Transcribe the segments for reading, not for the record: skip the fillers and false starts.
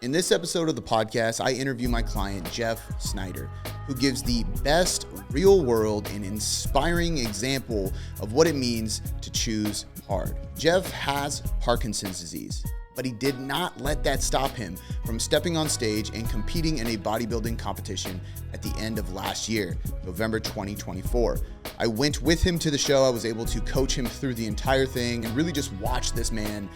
In this episode of the podcast, I interview my client, Jeff Schneider, who gives the best real-world and inspiring example of what it means to choose hard. Jeff has Parkinson's disease, but he did not let that stop him from stepping on stage and competing in a bodybuilding competition at the end of last year, November 2024. I went with him to the show. I was able to coach him through the entire thing and really just watch this man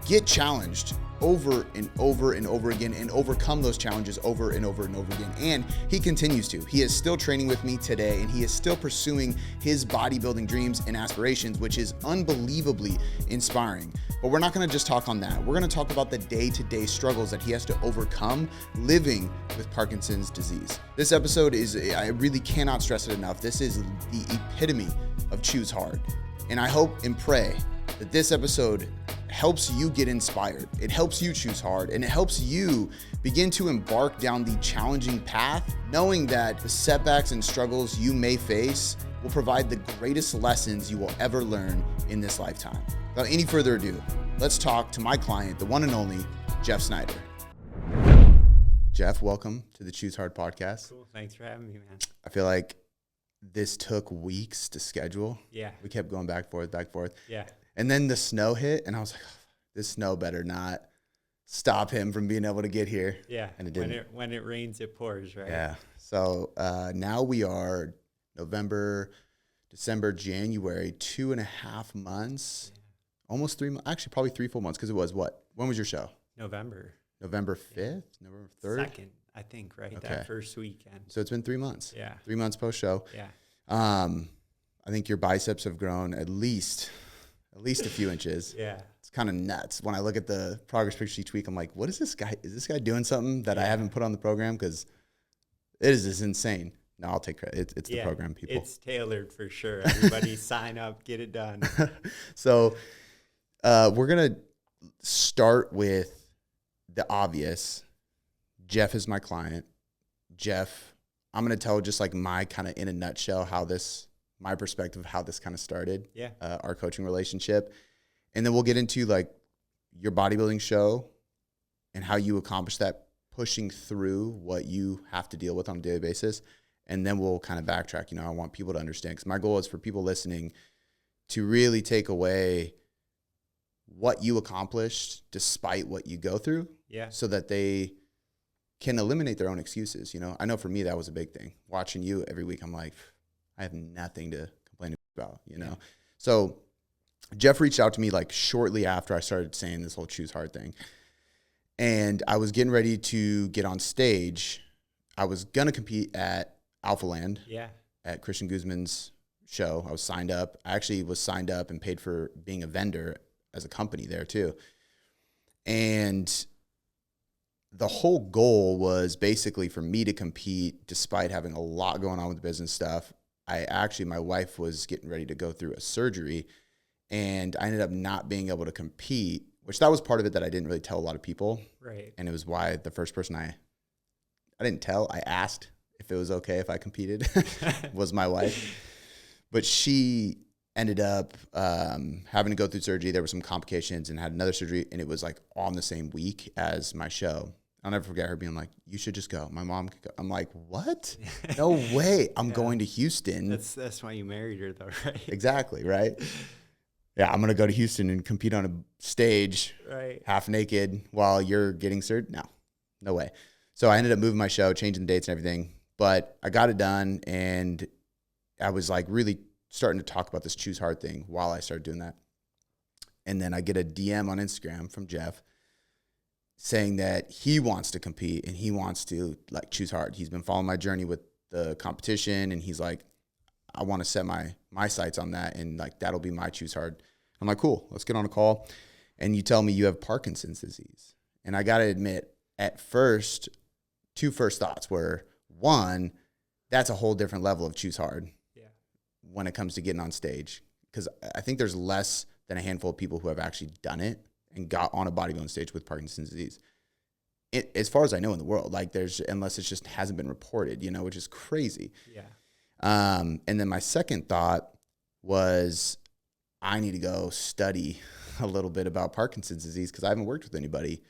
get challenged over and over and over again and overcome those challenges over and over and over again. And he continues to. He is still training with me today, and he is still pursuing his bodybuilding dreams and aspirations, which is unbelievably inspiring. But we're not going to just talk on that. We're going to talk about the day-to-day struggles that he has to overcome living with Parkinson's disease. This episode is, I really cannot stress it enough, this is the epitome of choose hard. And I hope and pray that this episode helps you get inspired. It helps you choose hard, and it helps you begin to embark down the challenging path, knowing that the setbacks and struggles you may face will provide the greatest lessons you will ever learn in this lifetime. Without any further ado, let's talk to my client, the one and only Jeff Schneider. Jeff, welcome to the Choose Hard podcast. Cool. Thanks for having me, man. I feel like this took weeks to schedule. Yeah. We kept going back and forth. Yeah. And then the snow hit, and I was like, this snow better not stop him from being able to get here. Yeah. And it didn't. When it rains, it pours, right? Yeah. So now we are November, December, January, 2.5 months, almost 3 months, actually probably 3 full months, because it was what? When was your show? November 5th, November 3rd? 2nd, I think, right? Okay. That first weekend. So it's been 3 months. Yeah. 3 months post-show. Yeah. I think your biceps have grown at least a few inches. Yeah. It's kind of nuts. When I look at the progress pictures each week, I'm like, what is this guy? Is this guy doing something that I haven't put on the program? Because it is just insane. No, I'll take credit. It's the program, people. It's tailored for sure. Everybody sign up, get it done. So we're going to start with the obvious. Jeff is my client. Jeff, I'm going to tell just like my kind of in a nutshell my perspective of how this kind of started, our coaching relationship. And then we'll get into like your bodybuilding show and how you accomplish that, pushing through what you have to deal with on a daily basis. And then we'll kind of backtrack. I want people to understand, because my goal is for people listening to really take away what you accomplished despite what you go through, so that they can eliminate their own excuses. I know for me, that was a big thing. Watching you every week, I'm like, I have nothing to complain about, So Jeff reached out to me like shortly after I started saying this whole choose hard thing. And I was getting ready to get on stage. I was going to compete at Alpha Land at Christian Guzman's show. I was signed up. I actually was signed up and paid for being a vendor as a company there too. And the whole goal was basically for me to compete despite having a lot going on with the business stuff. My wife was getting ready to go through a surgery, and I ended up not being able to compete, which that was part of it that I didn't really tell a lot of people. Right. And it was why the first person I didn't tell, I asked if it was okay if I competed, was my wife. But she ended up having to go through surgery. There were some complications and had another surgery, and it was like on the same week as my show. I'll never forget her being like, you should just go. My mom could go. I'm like, what? No way. I'm going to Houston. That's why you married her though, right? Exactly, right? Yeah, I'm going to go to Houston and compete on a stage half naked while you're getting surgery. No way. So I ended up moving my show, changing the dates and everything. But I got it done, and I was like really starting to talk about this choose hard thing while I started doing that. And then I get a DM on Instagram from Jeff saying that he wants to compete and he wants to like choose hard. He's been following my journey with the competition, and he's like, I want to set my sights on that, and like that'll be my choose hard. I'm like, cool, let's get on a call. And you tell me you have Parkinson's disease. And I got to admit, at first, two first thoughts were, one, that's a whole different level of choose hard when it comes to getting on stage. Because I think there's less than a handful of people who have actually done it and got on a bodybuilding stage with Parkinson's disease. As far as I know in the world, like unless it just hasn't been reported, which is crazy. Yeah. And then my second thought was I need to go study a little bit about Parkinson's disease, because I haven't worked with anybody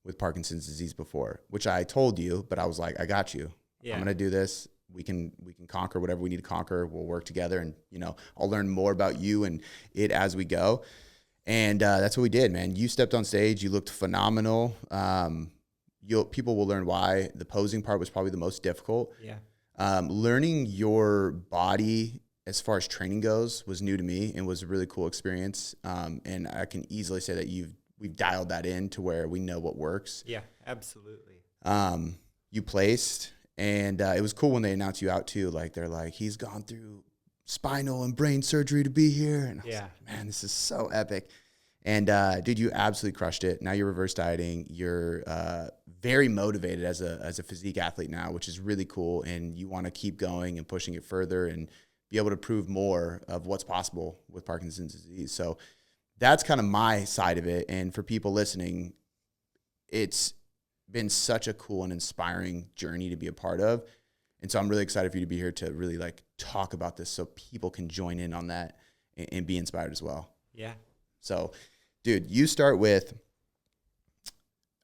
with Parkinson's disease before, which I told you, but I was like, I got you. Yeah. I'm going to do this. We can conquer whatever we need to conquer. We'll work together, and, I'll learn more about you and it as we go. And that's what we did, man. You stepped on stage. You looked phenomenal. People will learn why. The posing part was probably the most difficult. Yeah. Learning your body as far as training goes was new to me and was a really cool experience. And I can easily say that we've dialed that in to where we know what works. Yeah, absolutely. You placed, and it was cool when they announced you out too. Like, they're like, he's gone through spinal and brain surgery to be here. And I was like, man, this is so epic. And dude, you absolutely crushed it. Now you're reverse dieting. You're very motivated as a physique athlete now, which is really cool. And you want to keep going and pushing it further and be able to prove more of what's possible with Parkinson's disease. So that's kind of my side of it. And for people listening, it's been such a cool and inspiring journey to be a part of. And so I'm really excited for you to be here to really like talk about this so people can join in on that and be inspired as well. Yeah. So, dude, you start with,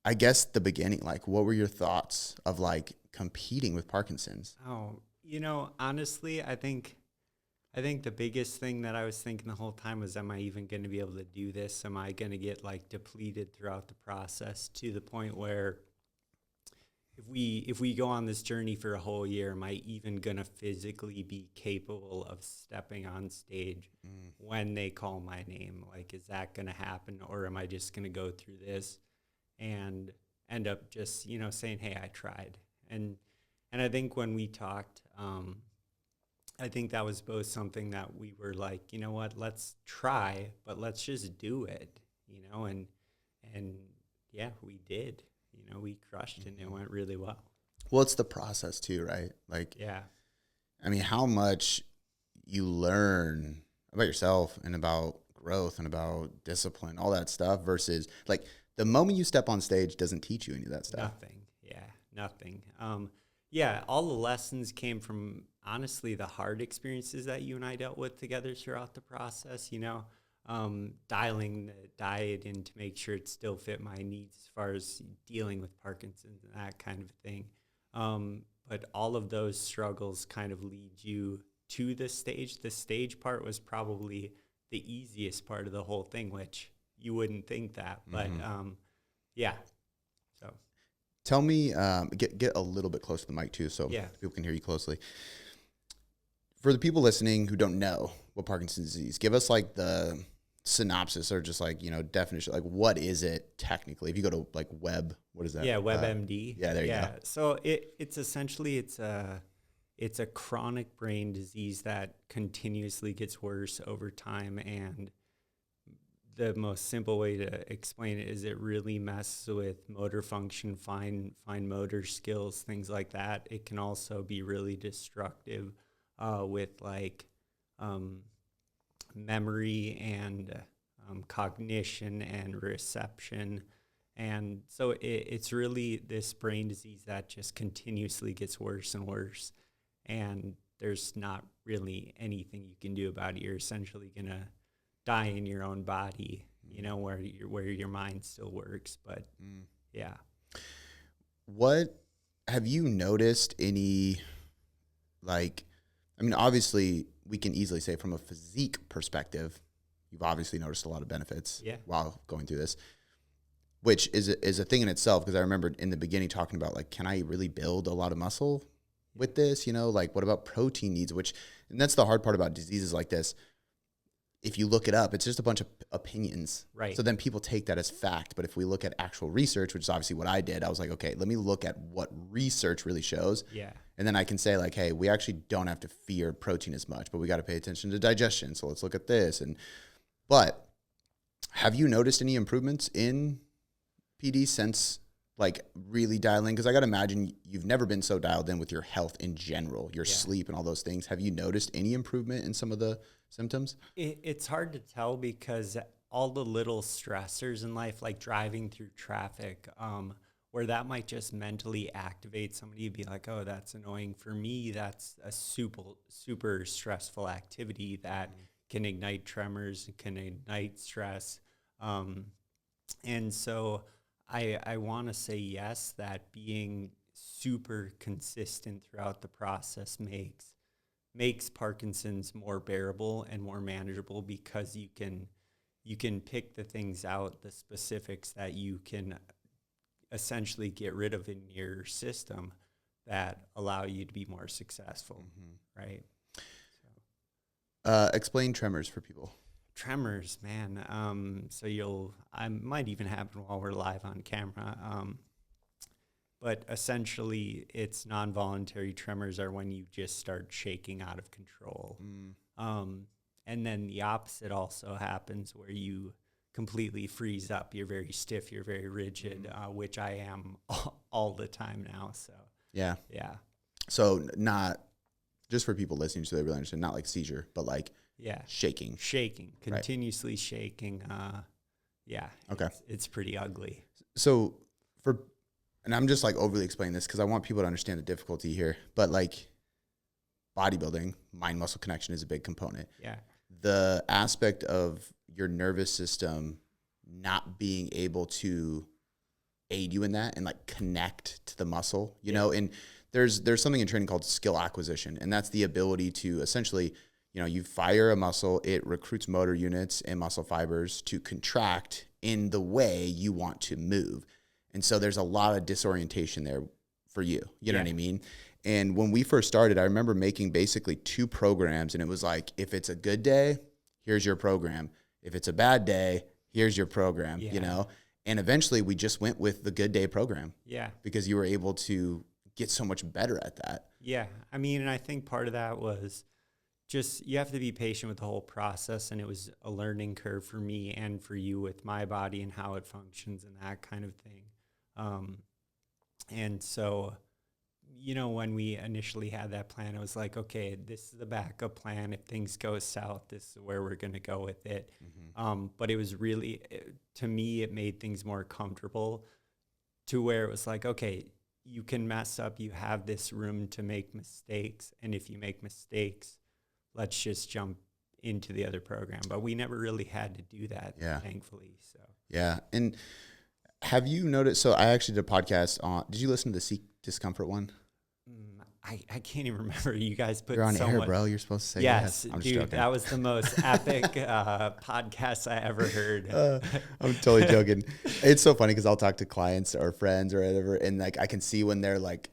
I guess, the beginning. Like, what were your thoughts of like competing with Parkinson's? Oh, honestly, I think the biggest thing that I was thinking the whole time was, am I even going to be able to do this? Am I going to get like depleted throughout the process to the point where if we go on this journey for a whole year, am I even going to physically be capable of stepping on stage when they call my name? Like, is that going to happen? Or am I just going to go through this and end up just, saying, hey, I tried. And I think when we talked, I think that was both something that we were like, you know what, let's try, but let's just do it, and yeah, we did. We crushed it and it went really well. Well, it's the process too, right? Like, yeah. I mean, how much you learn about yourself and about growth and about discipline, all that stuff, versus like the moment you step on stage doesn't teach you any of that stuff. Nothing. Yeah, nothing. All the lessons came from, honestly, the hard experiences that you and I dealt with together throughout the process, dialing the diet in to make sure it still fit my needs as far as dealing with Parkinson's and that kind of thing. But all of those struggles kind of lead you to the stage. The stage part was probably the easiest part of the whole thing, which you wouldn't think that. But, yeah. So tell me, get a little bit close to the mic too, so people can hear you closely. For the people listening who don't know what Parkinson's disease, give us like the synopsis or just like, definition, like what is it technically? If you go to like what is that? Yeah, WebMD. There you go. So it's essentially, it's a chronic brain disease that continuously gets worse over time. And the most simple way to explain it is it really messes with motor function, fine motor skills, things like that. It can also be really destructive with like memory and cognition and reception. And so it's really this brain disease that just continuously gets worse and worse. And there's not really anything you can do about it. You're essentially going to die in your own body, where your mind still works. But yeah. What have you noticed any, like, I mean, obviously we can easily say from a physique perspective, you've obviously noticed a lot of benefits while going through this, which is a thing in itself. Because I remember in the beginning talking about like, can I really build a lot of muscle with this? Like what about protein needs, and that's the hard part about diseases like this. If you look it up, it's just a bunch of opinions. Right. So then people take that as fact. But if we look at actual research, which is obviously what I did, I was like, okay, let me look at what research really shows. Yeah. And then I can say like, hey, we actually don't have to fear protein as much, but we got to pay attention to digestion. So let's look at this. But have you noticed any improvements in PD since like really dialing? Because I got to imagine you've never been so dialed in with your health in general, your sleep and all those things. Have you noticed any improvement in some of the symptoms? It's hard to tell because all the little stressors in life, like driving through traffic, where that might just mentally activate somebody to be like, oh, that's annoying. For me, that's a super stressful activity that can ignite tremors, can ignite stress. And so I want to say yes, that being super consistent throughout the process makes Parkinson's more bearable and more manageable, because you can pick the things out, the specifics that you can essentially get rid of in your system that allow you to be more successful, right? Explain tremors for people. Tremors, man. So I might even happen while we're live on camera. But essentially, it's non-voluntary tremors are when you just start shaking out of control. And then the opposite also happens, where you completely freeze up. You're very stiff. You're very rigid, which I am all the time now. So yeah. So not just for people listening, so they really understand, not like seizure, but like shaking, continuously shaking. Okay, it's pretty ugly. So and I'm just like overly explaining this because I want people to understand the difficulty here, but like bodybuilding, mind-muscle connection is a big component. Yeah. The aspect of your nervous system not being able to aid you in that and like connect to the muscle, you know, and there's something in training called skill acquisition, and that's the ability to essentially, you know, you fire a muscle, it recruits motor units and muscle fibers to contract in the way you want to move. And so there's a lot of disorientation there for you. You know what I mean? And when we first started, I remember making basically 2 programs, and it was like, if it's a good day, here's your program. If it's a bad day, here's your program, you know? And eventually we just went with the good day program. Yeah. Because you were able to get so much better at that. Yeah. I mean, and I think part of that was just, you have to be patient with the whole process. And it was a learning curve for me and for you with my body and how it functions and that kind of thing. And so, you know, when we initially had that plan, it was like, okay, this is the backup plan. If things go south, this is where we're going to go with it. But it was really, to me, it made things more comfortable to where it was like, okay, you can mess up. You have this room to make mistakes. And if you make mistakes, let's just jump into the other program. But we never really had to do that, thankfully. So yeah. And have you noticed, so I actually did a podcast on, did you listen to the Seek Discomfort one? I can't even remember. You guys put You're on so air, much, bro. You're supposed to say yes. I'm Dude, joking. that was the most epic podcast I ever heard. I'm totally joking. It's so funny because I'll talk to clients or friends or whatever, and like I can see when they're like,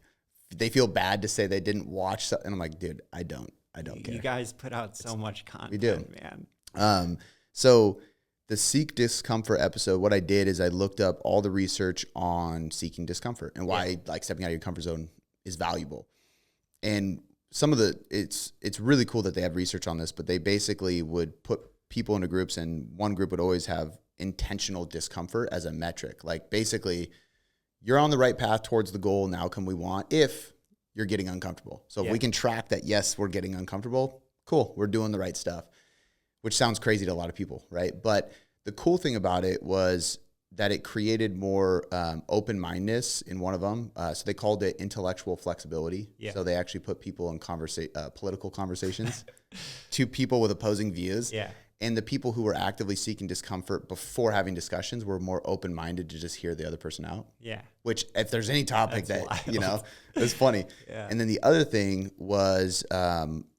they feel bad to say they didn't watch something. And I'm like, dude, I don't care. You guys put out so much content, we do, man. So the Seek Discomfort episode, what I did is I looked up all the research on seeking discomfort and why like stepping out of your comfort zone is valuable. And some of it's really cool that they have research on this, but they basically would put people into groups, and one group would always have intentional discomfort as a metric. Like basically you're on the right path towards the goal and the outcome we want if you're getting uncomfortable. So if we can track that, yes, we're getting uncomfortable, cool, we're doing the right stuff, which sounds crazy to a lot of people, right? But the cool thing about it was that it created more open-mindedness in one of them. So they called it intellectual flexibility. Yeah. So they actually put people in political conversations to people with opposing views. Yeah. And the people who were actively seeking discomfort before having discussions were more open-minded to just hear the other person out. Yeah. Which, if there's any topic that's wild. You know, it was funny. Yeah. And then the other thing was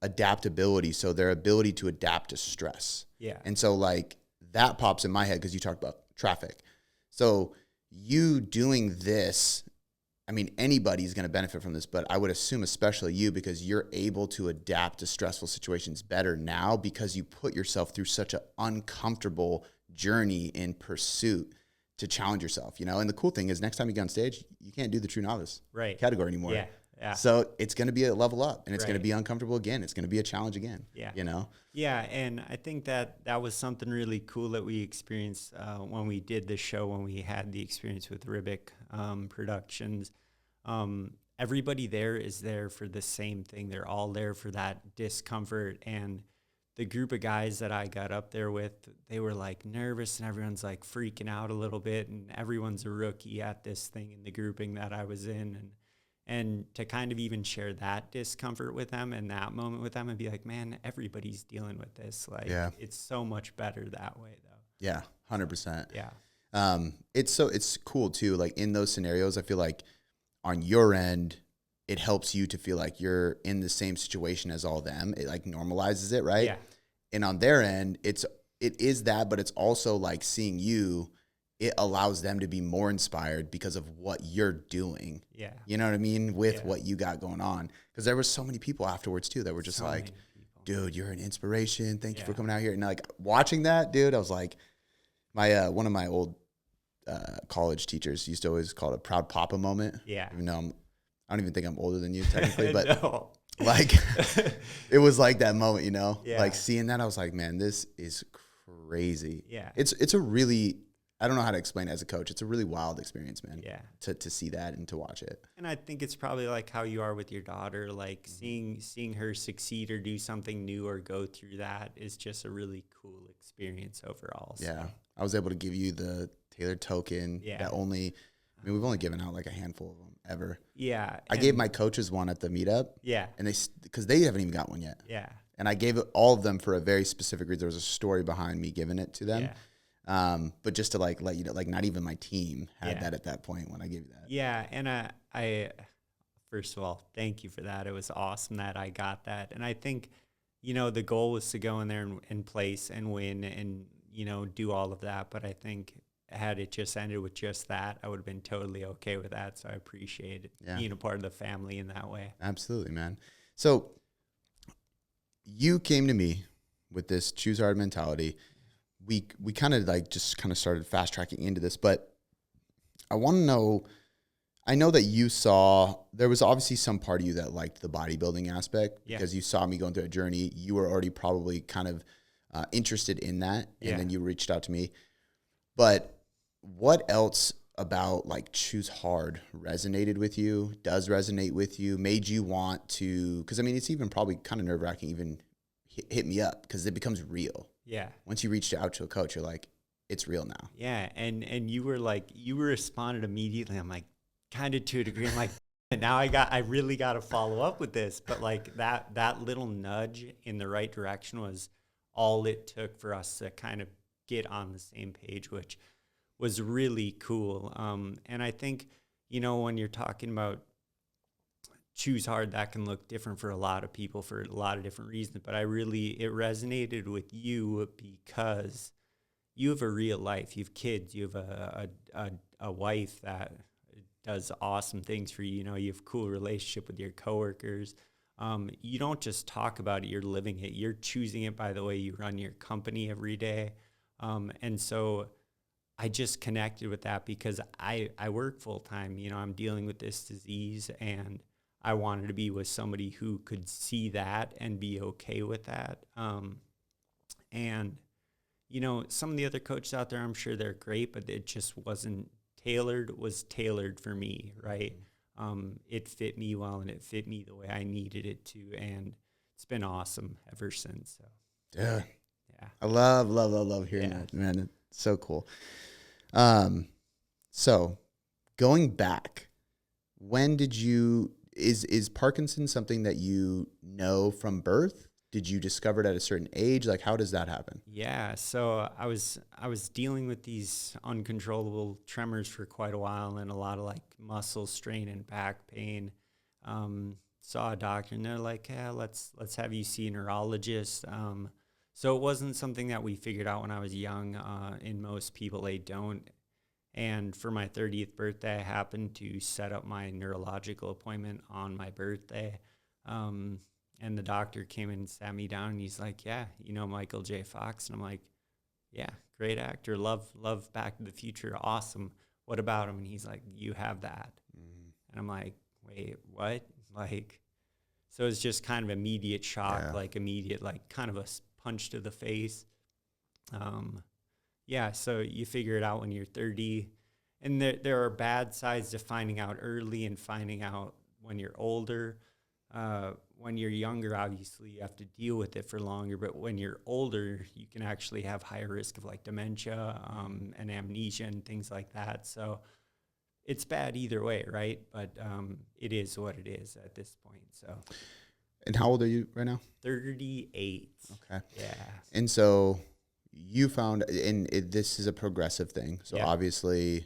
adaptability. So their ability to adapt to stress. Yeah. And so like that pops in my head because you talked about traffic. So you doing this, I mean, anybody's going to benefit from this, but I would assume especially you, because you're able to adapt to stressful situations better now because you put yourself through such an uncomfortable journey in pursuit to challenge yourself, you know? And the cool thing is next time you get on stage, you can't do the true novice category anymore. Yeah. Yeah. So it's going to be a level up, and it's going to be uncomfortable again. It's going to be a challenge again. Yeah. You know? Yeah. And I think that was something really cool that we experienced when we did this show, when we had the experience with Ribic Productions. Everybody there is there for the same thing. They're all there for that discomfort. And the group of guys that I got up there with, they were like nervous, and everyone's like freaking out a little bit. And everyone's a rookie at this thing in the grouping that I was in. And to kind of even share that discomfort with them and that moment with them and be like, man, everybody's dealing with this. Like, it's so much better that way, though. Yeah, 100%. Yeah. It's cool too. Like in those scenarios, I feel like on your end, it helps you to feel like you're in the same situation as all them. It like normalizes it, right? Yeah. And on their end, it is that, but it's also like seeing you, it allows them to be more inspired because of what you're doing. Yeah. You know what I mean? With what you got going on. Because there were so many people afterwards too that were just like, dude, you're an inspiration. Thank you for coming out here. And like watching that, dude, I was like, my one of my old college teachers used to always call it a proud papa moment. Yeah. Even though I don't even think I'm older than you technically, but no. like it was like that moment, you know, Yeah. like seeing that, I was like, man, this is crazy. Yeah. It's a really, I don't know how to explain it as a coach. It's a really wild experience, man. Yeah. To see that and to watch it. And I think it's probably like how you are with your daughter, like seeing her succeed or do something new or go through that is just a really cool experience overall. Yeah. So. I was able to give you the tailored token that only, I mean, we've only given out like a handful of them ever. Yeah. I gave my coaches one at the meetup. Yeah. And because they haven't even got one yet. Yeah. And I gave it all of them for a very specific reason. There was a story behind me giving it to them. Yeah. But just to like let you know, like not even my team had that at that point when I gave you that. Yeah. And I first of all, thank you for that. It was awesome that I got that. And I think, you know, the goal was to go in there and place and win and, you know, do all of that. But I think had it just ended with just that, I would have been totally okay with that. So I appreciate it being a part of the family in that way. Absolutely, man. So you came to me with this choose hard mentality. We kind of like just kind of started fast tracking into this, but I want to know, I know that you saw, there was obviously some part of you that liked the bodybuilding aspect because you saw me going through a journey. You were already probably kind of interested in that. And then you reached out to me. But what else about like choose hard resonated with you, does resonate with you, made you want to, because I mean, it's even probably kind of nerve wracking, even hit me up because it becomes real. Yeah. Once you reached out to a coach, you're like, it's real now. Yeah. And you were like, you responded immediately. I'm like, kind of to a degree. I'm like, now I really got to follow up with this. But like that little nudge in the right direction was all it took for us to kind of get on the same page, which was really cool. And I think, you know, when you're talking about choose hard, that can look different for a lot of people for a lot of different reasons. But it resonated with you because you have a real life. You have kids. You have a wife that does awesome things for you. You know, you have a cool relationship with your coworkers. You don't just talk about it, you're living it. You're choosing it by the way you run your company every day. And so I just connected with that because I work full time. You know, I'm dealing with this disease and I wanted to be with somebody who could see that and be okay with that. And, you know, some of the other coaches out there, I'm sure they're great, but it just wasn't tailored for me, right? It fit me well and it fit me the way I needed it to. And it's been awesome ever since. So, yeah. I love hearing that, man. It's so cool. So going back, when did you, is Parkinson something that you know from birth? Did you discover it at a certain age? Like, how does that happen? Yeah. So I was dealing with these uncontrollable tremors for quite a while and a lot of like muscle strain and back pain. Saw a doctor and they're like, yeah, let's have you see a neurologist. So it wasn't something that we figured out when I was young. In most people, they don't. And for my 30th birthday, I happened to set up my neurological appointment on my birthday. And the doctor came and sat me down and he's like, yeah, you know Michael J. Fox? And I'm like, yeah, great actor. Love Back to the Future. Awesome. What about him? And he's like, you have that. Mm-hmm. And I'm like, wait, what? Like, so it's just kind of immediate shock, like immediate, like kind of a punch to the face. So you figure it out when you're 30. And there are bad sides to finding out early and finding out when you're older. When you're younger, obviously, you have to deal with it for longer. But when you're older, you can actually have higher risk of like dementia and amnesia and things like that. So it's bad either way, right? But it is what it is at this point. So. And how old are you right now? 38. Okay. Yeah. And so you found, and this is a progressive thing. So obviously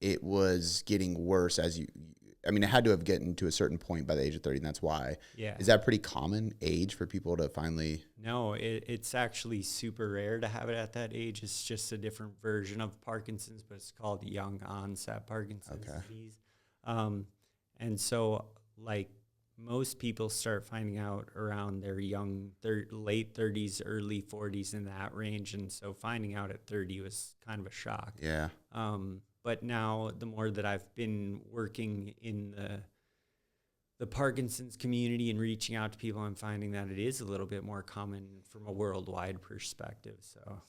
it was getting worse as it had to have gotten to a certain point by the age of 30, and that's why. Yeah. Is that pretty common age for people to finally? No, it's actually super rare to have it at that age. It's just a different version of Parkinson's, but it's called young onset Parkinson's disease. And so like most people start finding out around their late 30s, early 40s, in that range. And so finding out at 30 was kind of a shock. Yeah. But now the more that I've been working in the Parkinson's community and reaching out to people, I'm finding that it is a little bit more common from a worldwide perspective. So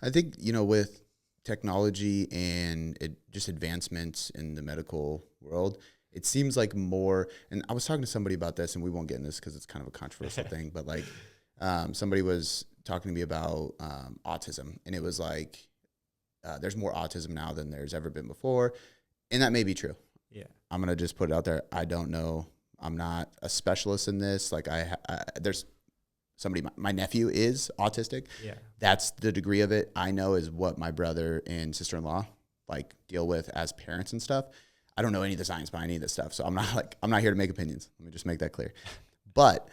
I think, with technology and just advancements in the medical world, it seems like more, and I was talking to somebody about this, and we won't get in this because it's kind of a controversial thing, but like somebody was talking to me about autism, and it was like, there's more autism now than there's ever been before. And that may be true. Yeah. I'm going to just put it out there. I don't know. I'm not a specialist in this. Like there's somebody, my nephew is autistic. Yeah. That's the degree of it I know is what my brother and sister-in-law like deal with as parents and stuff. I don't know any of the science behind any of this stuff. So I'm not here to make opinions. Let me just make that clear. But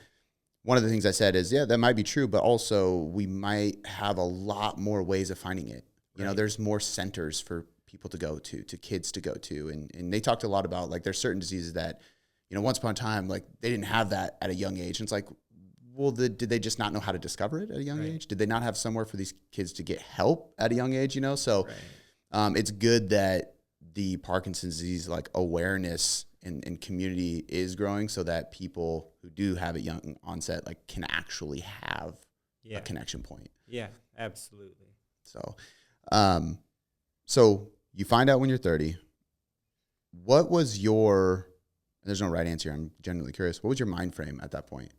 one of the things I said is, that might be true, but also we might have a lot more ways of finding it. There's more centers for people to go to kids to go to. And they talked a lot about, like, there's certain diseases that, once upon a time, like, they didn't have that at a young age. And it's like, well, did they just not know how to discover it at a young age? Did they not have somewhere for these kids to get help at a young age, So it's good that the Parkinson's disease, like, awareness and community is growing so that people who do have a young onset, like, can actually have a connection point. Yeah, absolutely. So you find out when you're 30. What was there's no right answer. I'm genuinely curious. What was your mind frame at that point?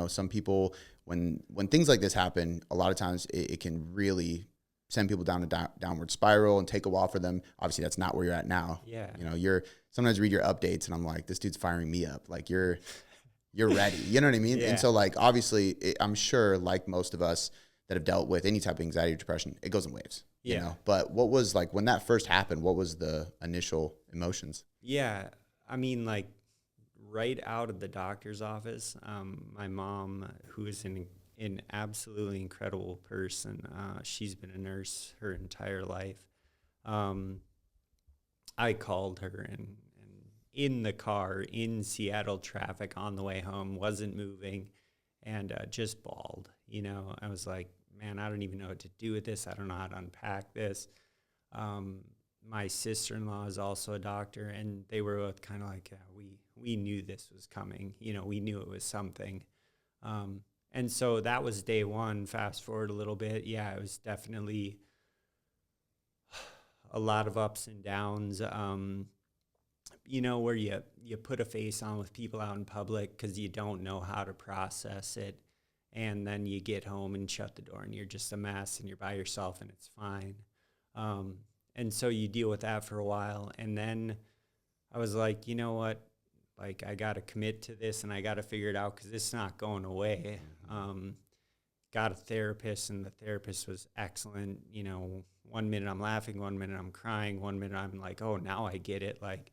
Some people, when things like this happen, a lot of times it can really send people down a downward spiral and take a while for them. Obviously, that's not where you're at now. Yeah. You're sometimes read your updates and I'm like, this dude's firing me up. Like you're ready. You know what I mean? Yeah. And so, like, obviously, I'm sure, like most of us that have dealt with any type of anxiety or depression, it goes in waves. But what was, like, when that first happened, what was the initial emotions? Yeah. Like, right out of the doctor's office, my mom, who is an absolutely incredible person, she's been a nurse her entire life. I called her and in the car in Seattle traffic on the way home, wasn't moving, and just bawled. I was like, man, I don't even know what to do with this. I don't know how to unpack this. My sister-in-law is also a doctor, and they were both kind of like, we knew this was coming. We knew it was something. And so that was day one. Fast forward a little bit. Yeah, it was definitely a lot of ups and downs. Where you put a face on with people out in public because you don't know how to process it. And then you get home and shut the door and you're just a mess and you're by yourself and it's fine. And so you deal with that for a while. And then I was like, you know what? Like, I got to commit to this and I got to figure it out because it's not going away. Got a therapist, and the therapist was excellent. 1 minute I'm laughing, 1 minute I'm crying, 1 minute I'm like, oh, now I get it. Like,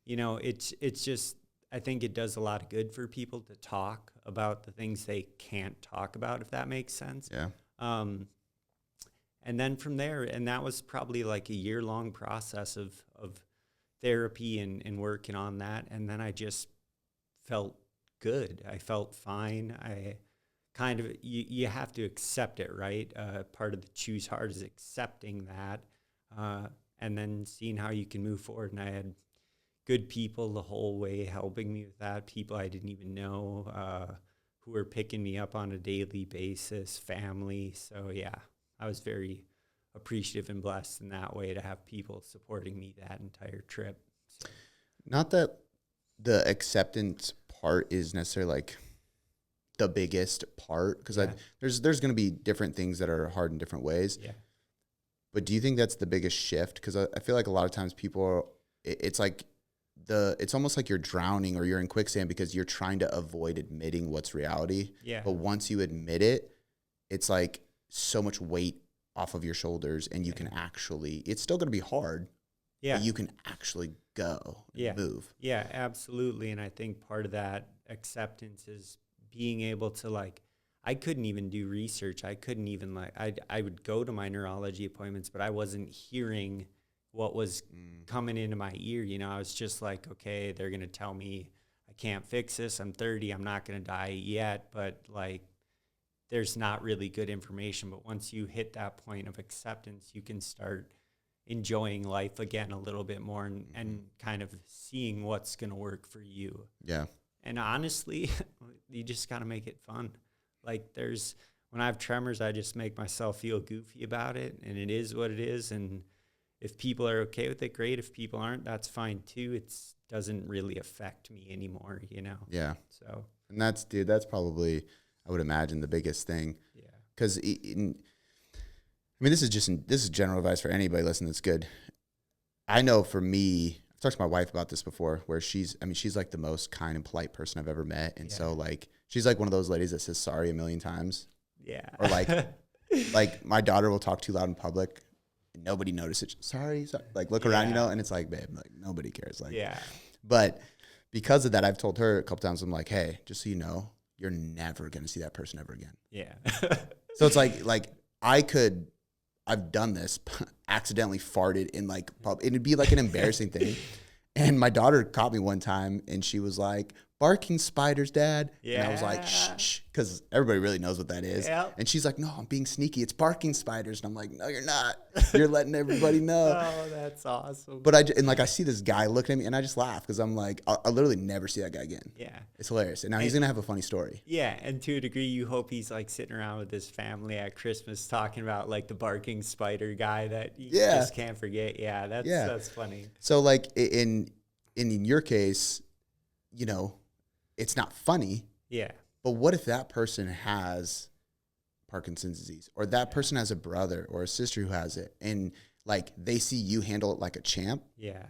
it's just, I think it does a lot of good for people to talk about the things they can't talk about, if that makes sense. Yeah. And then from there, and that was probably like a year-long process of therapy and working on that. And then I just felt good. I felt fine. I kind of, you have to accept it, right? Part of the choose hard is accepting that, and then seeing how you can move forward. And I had good people the whole way helping me with that, people I didn't even know who were picking me up on a daily basis, family. So, yeah, I was very appreciative and blessed in that way to have people supporting me that entire trip. So. Not that the acceptance part is necessarily like the biggest part, because there's going to be different things that are hard in different ways. Yeah. But do you think that's the biggest shift? Because I feel like a lot of times it's like it's almost like you're drowning or you're in quicksand because you're trying to avoid admitting what's reality. Yeah. But once you admit it, it's like so much weight off of your shoulders, and you can actually, it's still going to be hard. Yeah. But you can actually go and move. Yeah, absolutely. And I think part of that acceptance is being able to, like, I couldn't even do research. I couldn't even, like, I would go to my neurology appointments, but I wasn't hearing what was coming into my ear. You know, I was just like, okay, they're going to tell me I can't fix this. I'm 30. I'm not going to die yet. But, like, there's not really good information. But once you hit that point of acceptance, you can start enjoying life again a little bit more, and kind of seeing what's going to work for you. Yeah. And honestly, you just got to make it fun. Like, when I have tremors, I just make myself feel goofy about it, and it is what it is. And if people are okay with it, great. If people aren't, that's fine too. It doesn't really affect me anymore, you know? Yeah. So. And that's probably, I would imagine, the biggest thing. Yeah. Because this is general advice for anybody listening that's good. I know for me, I've talked to my wife about this before, where she's like the most kind and polite person I've ever met. And so, like, she's like one of those ladies that says sorry a million times. Yeah. Or like my daughter will talk too loud in public and nobody notices. Sorry. Like, look around, you know, and it's like, babe, like, nobody cares. Like, yeah. But because of that, I've told her a couple times, I'm like, hey, just so you know, you're never going to see that person ever again. Yeah. So it's like I've done this, accidentally farted in like pub. It'd be like an embarrassing thing. And my daughter caught me one time and she was like, barking spiders, Dad. Yeah. And I was like, shh, because everybody really knows what that is. Yep. And she's like, no, I'm being sneaky. It's barking spiders. And I'm like, no, you're not. You're letting everybody know. Oh, that's awesome. But I see this guy looking at me and I just laugh because I'm like, I'll literally never see that guy again. Yeah. It's hilarious. And now he's going to have a funny story. Yeah. And to a degree, you hope he's like sitting around with his family at Christmas talking about like the barking spider guy that you just can't forget. Yeah. That's funny. So like in your case, you know, it's not funny. Yeah. But what if that person has Parkinson's disease, or that person has a brother or a sister who has it, and like they see you handle it like a champ? Yeah.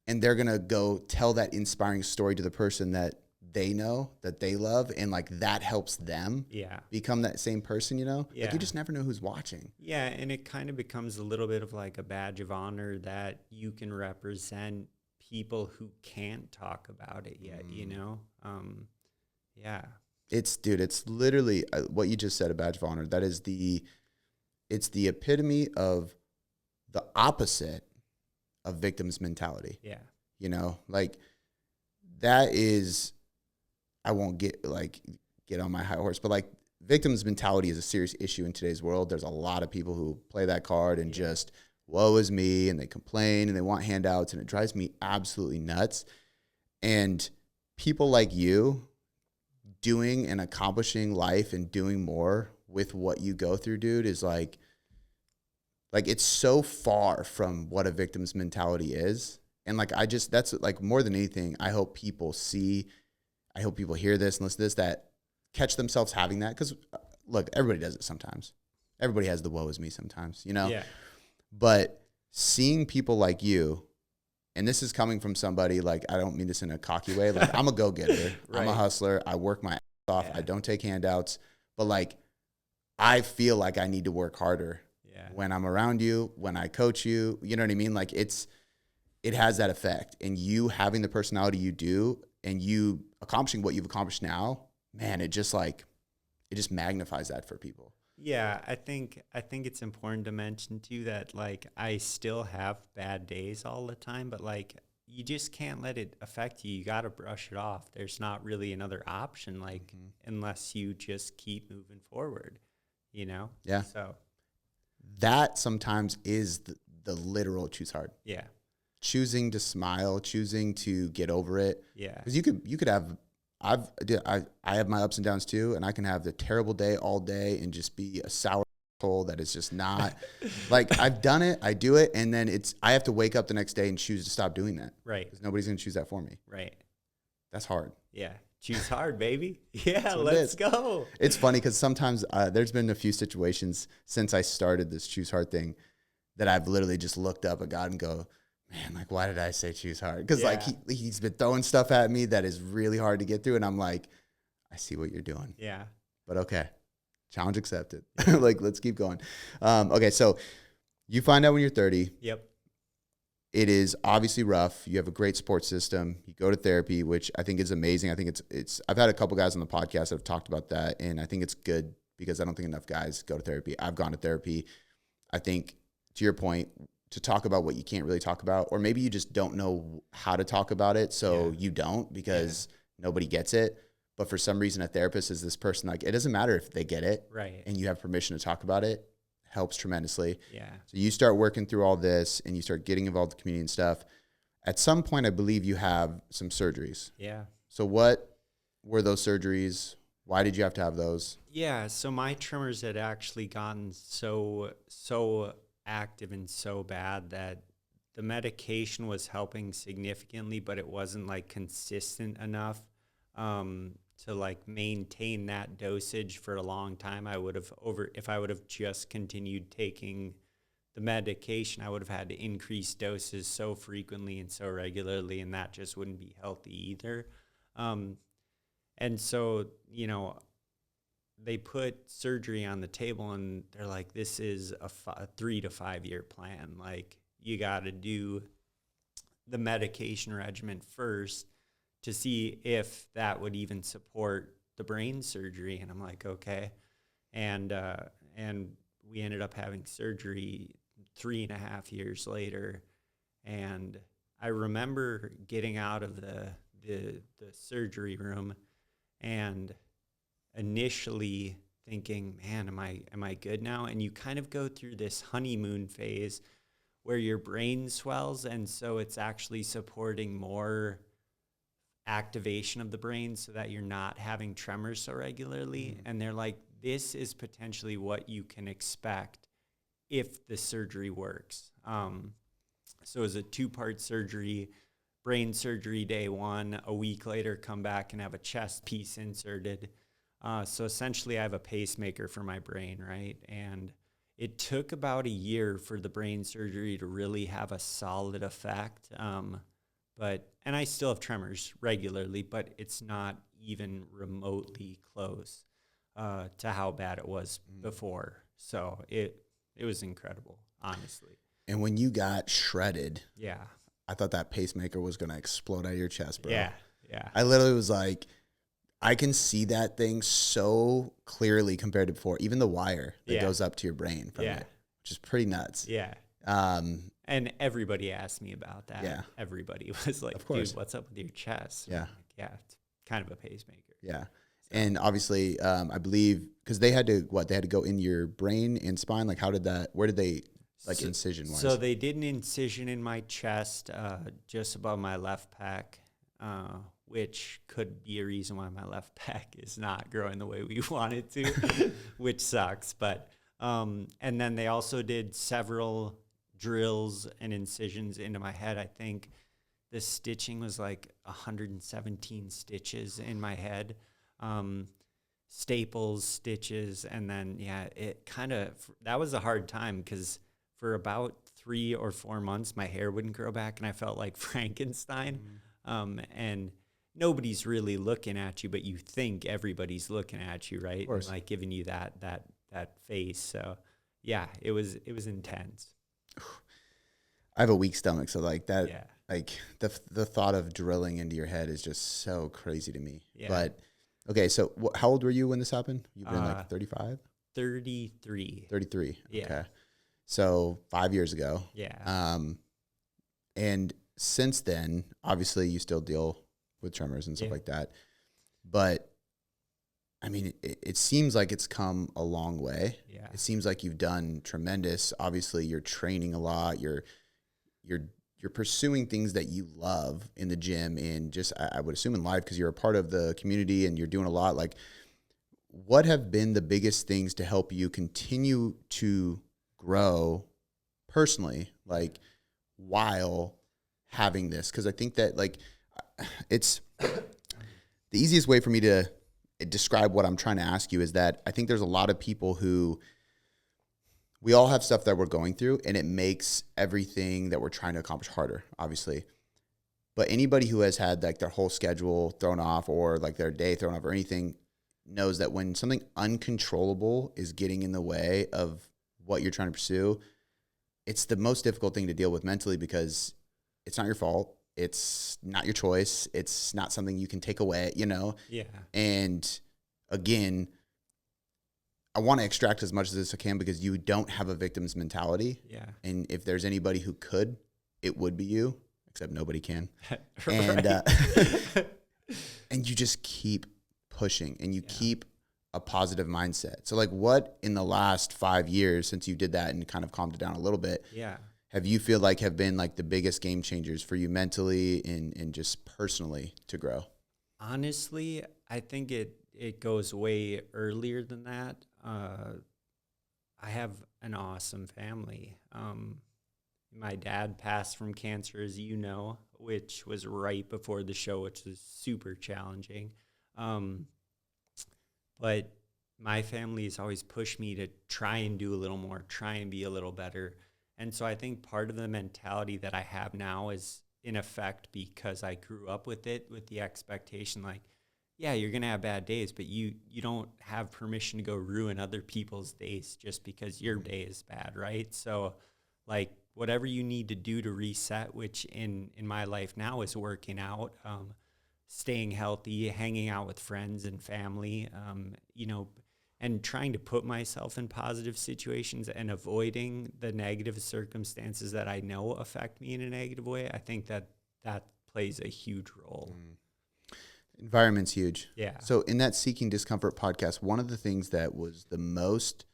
And they're going to go tell that inspiring story to the person that they know, that they love, and like that helps them become that same person, you know? Yeah. Like, you just never know who's watching. Yeah, and it kind of becomes a little bit of like a badge of honor that you can represent people who can't talk about it yet, you know? Yeah. It's literally what you just said, a badge of honor. That is it's the epitome of the opposite of victim's mentality. Yeah. You know, like that is, I won't get on my high horse, but like victim's mentality is a serious issue in today's world. There's a lot of people who play that card and just, woe is me, and they complain and they want handouts, and it drives me absolutely nuts. And people like you doing and accomplishing life and doing more with what you go through, dude, is like it's so far from what a victim's mentality is. And like, that's like more than anything, I hope people hear this and listen to this, that catch themselves having that. Because look, everybody does it sometimes. Everybody has the woe is me sometimes, you know? Yeah. But seeing people like you, and this is coming from somebody, like, I don't mean this in a cocky way. Like, I'm a go-getter. Right. I'm a hustler. I work my ass off. I don't take handouts. But like, I feel like I need to work harder when I'm around you, when I coach you. You know what I mean? Like, it has that effect. And you having the personality you do, and you accomplishing what you've accomplished now, man, it just magnifies that for people. Yeah, I think it's important to mention too that like I still have bad days all the time, but like you just can't let it affect you. You got to brush it off. There's not really another option, like unless you just keep moving forward, you know? Yeah. So that sometimes is the literal choose hard. Yeah. Choosing to smile, choosing to get over it. Yeah. Because you could have, I have my ups and downs too, and I can have the terrible day all day and just be a sour hole that is just not like, I've done it, I do it, and then I have to wake up the next day and choose to stop doing that. Right. Because nobody's going to choose that for me. Right. That's hard. Yeah. Choose hard, baby. Yeah, let's go. It's funny because sometimes there's been a few situations since I started this choose hard thing that I've literally just looked up at God and go, man, like, why did I say choose hard? Because like he's been throwing stuff at me that is really hard to get through. And I'm like, I see what you're doing. Yeah. But okay, Challenge accepted. Like, let's keep going. Okay, so you find out when you're 30. Yep. It is obviously rough. You have a great support system. You go to therapy, which I think is amazing. I think it's I've had a couple guys on the podcast that have talked about that, and I think it's good because I don't think enough guys go to therapy. I've gone to therapy. I think, to your point, to talk about what you can't really talk about, or maybe you just don't know how to talk about it, so you don't because nobody gets it. But for some reason, a therapist is this person, like, it doesn't matter if they get it, Right. and you have permission to talk about it. Helps tremendously. Yeah. So you start working through all this, and you start getting involved in the community and stuff. At some point, I believe you have some surgeries. Yeah. So what were those surgeries? Why did you have to have those? Yeah, so my tremors had actually gotten so active and so bad that the medication was helping significantly, but it wasn't like consistent enough to like maintain that dosage for a long time. If I would have just continued taking the medication, I would have had to increase doses so frequently and so regularly, and that just wouldn't be healthy either. And so, you know, they put surgery on the table and they're like, this is a 3 to 5 year plan. Like, you got to do the medication regimen first to see if that would even support the brain surgery. And I'm like, okay. And we ended up having surgery 3.5 years later. And I remember getting out of the surgery room and initially thinking, man, am I good now? And you kind of go through this honeymoon phase where your brain swells, and so it's actually supporting more activation of the brain so that you're not having tremors so regularly. And they're like, this is potentially what you can expect if the surgery works. So it was a 2-part surgery. Brain surgery day 1, a week later come back and have a chest piece inserted. So essentially I have a pacemaker for my brain, right? And it took about a year for the brain surgery to really have a solid effect. And I still have tremors regularly, but it's not even remotely close to how bad it was before. So it was incredible, honestly. And when you got shredded, Yeah. I thought that pacemaker was going to explode out of your chest, bro. Yeah. Yeah. I literally was like, I can see that thing so clearly compared to before. Even the wire that goes up to your brain from it, which is pretty nuts. Yeah. And everybody asked me about that. Yeah. Everybody was like, dude, what's up with your chest? Yeah. Like, yeah, it's kind of a pacemaker. Yeah. And obviously, I believe, because they had to go in your brain and spine? Like, where did they, like, incision-wise? So they did an incision in my chest, just above my left pec, which could be a reason why my left pec is not growing the way we want it to, which sucks. But, and then they also did several drills and incisions into my head. I think the stitching was like 117 stitches in my head. Staples, stitches, and then, it kind of, that was a hard time because for about 3 or 4 months, my hair wouldn't grow back, and I felt like Frankenstein. And nobody's really looking at you, but you think everybody's looking at you, right? And like giving you that face. So yeah, it was intense. I have a weak stomach, so like that, like the thought of drilling into your head is just so crazy to me. Yeah. But okay, so how old were you when this happened? You've been like 35? 33. 33. Yeah. Okay. So 5 years ago. Yeah. And since then, obviously you still deal with tremors and stuff like that. But I mean, it seems like it's come a long way. Yeah. It seems like you've done tremendous. Obviously, you're training a lot. You're pursuing things that you love in the gym and just, I would assume, in life, because you're a part of the community and you're doing a lot. Like, what have been the biggest things to help you continue to grow personally, like, while having this? Because I think that, like, it's the easiest way for me to describe what I'm trying to ask you is that I think there's a lot of people who, we all have stuff that we're going through, and it makes everything that we're trying to accomplish harder, obviously. But anybody who has had like their whole schedule thrown off or like their day thrown off or anything, knows that when something uncontrollable is getting in the way of what you're trying to pursue, it's the most difficult thing to deal with mentally because it's not your fault. It's not your choice. It's not something you can take away, you know? Yeah. And again, I want to extract as much as I can because you don't have a victim's mentality. Yeah. And if there's anybody who could, it would be you, except nobody can. Right. And, and you just keep pushing and you Yeah. keep a positive mindset. So like what in the last 5 years since you did that and kind of calmed it down a little bit, Yeah. have you feel like have been like the biggest game changers for you mentally and just personally to grow? Honestly, I think it goes way earlier than that. I have an awesome family. My dad passed from cancer, as you know, which was right before the show, which was super challenging. But my family has always pushed me to try and do a little more, try and be a little better. And so I think part of the mentality that I have now is in effect because I grew up with it, with the expectation like, yeah, you're going to have bad days, but you don't have permission to go ruin other people's days just because your day is bad, right? So like whatever you need to do to reset, which in my life now is working out, staying healthy, hanging out with friends and family, and trying to put myself in positive situations and avoiding the negative circumstances that I know affect me in a negative way. I think that plays a huge role. Environment's huge. Yeah. So in that Seeking Discomfort podcast, one of the things that was the most,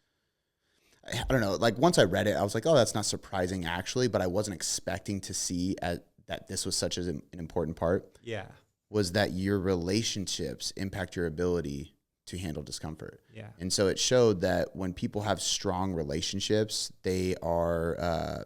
I don't know, like once I read it, I was like, oh, that's not surprising actually, but I wasn't expecting to see that this was such an important part. Yeah. Was that your relationships impact your ability to handle discomfort. Yeah. And so it showed that when people have strong relationships, they are,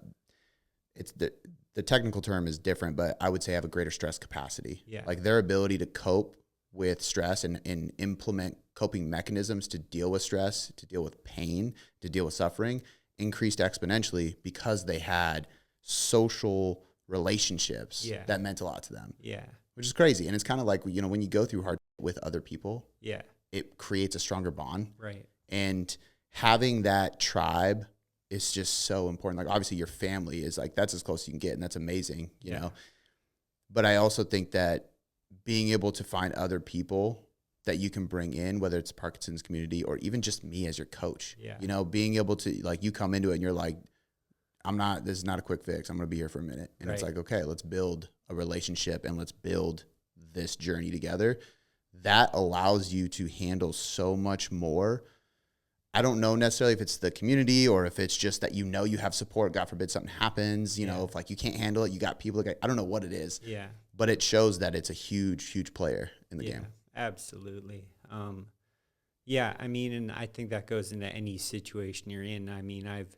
it's the technical term is different, but I would say have a greater stress capacity. Yeah. Like their ability to cope with stress and implement coping mechanisms to deal with stress, to deal with pain, to deal with suffering increased exponentially because they had social relationships that meant a lot to them. Yeah. Which is crazy. And it's kind of like, you know, when you go through hard with other people, Yeah. it creates a stronger bond. Right. And having that tribe is just so important. Like obviously your family is like, that's as close as you can get. And that's amazing, you know? But I also think that being able to find other people that you can bring in, whether it's Parkinson's community or even just me as your coach, you know, being able to like, you come into it and you're like, this is not a quick fix. I'm going to be here for a minute. And it's like, okay, let's build a relationship and let's build this journey together. That allows you to handle so much more. I don't know necessarily if it's the community or if it's just that, you know, you have support. God forbid something happens, you know, if like you can't handle it, you got people. Like, I don't know what it is. Yeah. But it shows that it's a huge, huge player in the game. Absolutely. Yeah. I mean, and I think that goes into any situation you're in. I mean, I've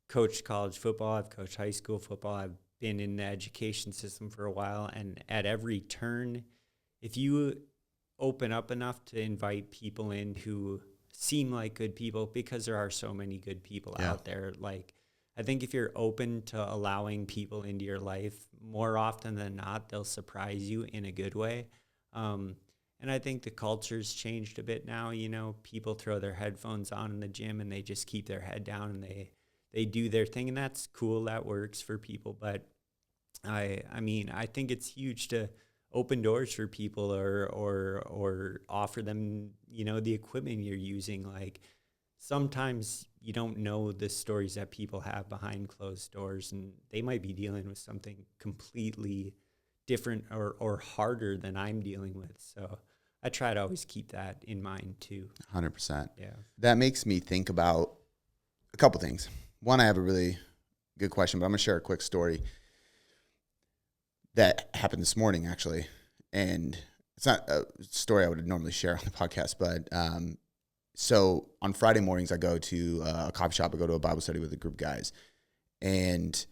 coached college football. I've coached high school football. I've been in the education system for a while. And at every turn, if you open up enough to invite people in who seem like good people, because there are so many good people out there, like I think if you're open to allowing people into your life, more often than not, they'll surprise you in a good way. And I think the culture's changed a bit now. You know, people throw their headphones on in the gym and they just keep their head down and they do their thing, and that's cool. That works for people. But I mean, I think it's huge to open doors for people or offer them, you know, the equipment you're using. Like sometimes you don't know the stories that people have behind closed doors, and they might be dealing with something completely different or harder than I'm dealing with. So I try to always keep that in mind too. 100%. Yeah. That makes me think about a couple things. One, I have a really good question, but I'm going to share a quick story that happened this morning, actually. And it's not a story I would normally share on the podcast, but so on Friday mornings, I go to a coffee shop. I go to a Bible study with a group of guys. And